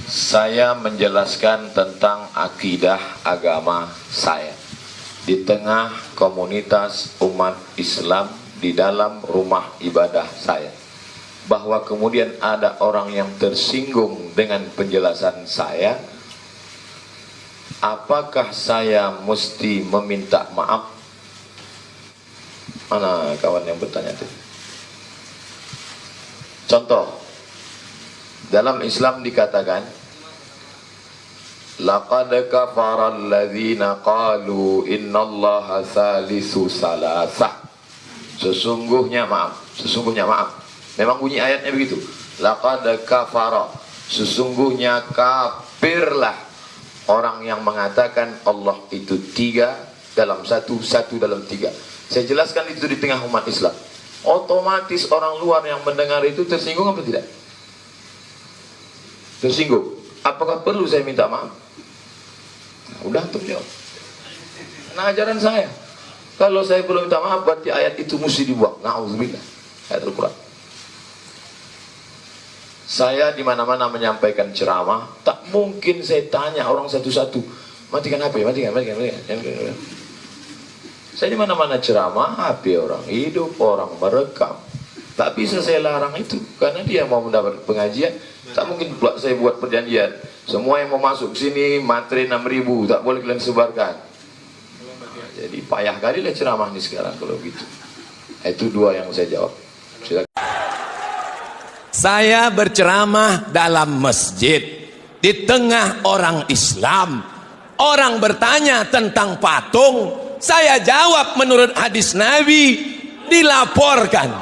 Saya menjelaskan tentang akidah agama saya di tengah komunitas umat Islam di dalam rumah ibadah saya, bahwa kemudian ada orang yang tersinggung dengan penjelasan saya. Apakah saya mesti meminta maaf? Mana kawan yang bertanya itu? Contoh, dalam Islam dikatakan, laqad kafara alladzina qalu innallaha thalithu salasah. Sesungguhnya maaf. Memang bunyi ayatnya begitu. Laqad kafara, sesungguhnya kafirlah orang yang mengatakan Allah itu tiga dalam satu, satu dalam tiga. Saya jelaskan itu di tengah umat Islam. Otomatis orang luar yang mendengar itu tersinggung apa tidak? Tersinggung. Apakah perlu saya minta maaf? Nah, udah tuh jawab. Nah, ajaran saya, kalau saya perlu minta maaf berarti ayat itu mesti dibuang. Na'udzubillah. Ayat Al-Quran. Saya di mana-mana menyampaikan ceramah, tak mungkin saya tanya orang satu-satu, matikan HP, matikan. Saya di mana-mana ceramah, HP orang hidup, orang merekam. Tak bisa saya larang itu, karena dia mau mendapat pengajian. Tak mungkin pula saya buat perjanjian, semua yang mau masuk sini materi 6.000, tak boleh kalian sebarkan. Jadi payah kali lah ceramah ini sekarang kalau gitu. Itu dua yang saya jawab. Silakan. Saya berceramah dalam masjid di tengah orang Islam. Orang bertanya tentang patung, saya jawab menurut hadis Nabi, dilaporkan.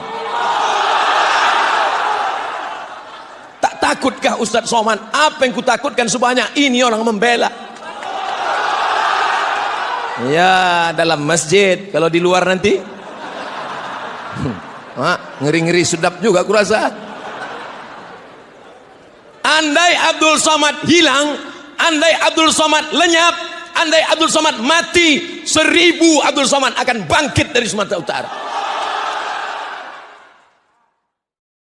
Tak takutkah Ustadz Somad? Apa yang kutakutkan sebanyak ini orang membela? Ya, dalam masjid. Kalau di luar nanti ngeri-ngeri sedap juga kurasa. Andai Abdul Somad hilang, andai Abdul Somad lenyap, andai Abdul Somad mati, 1000 Abdul Somad akan bangkit dari Sumatera Utara.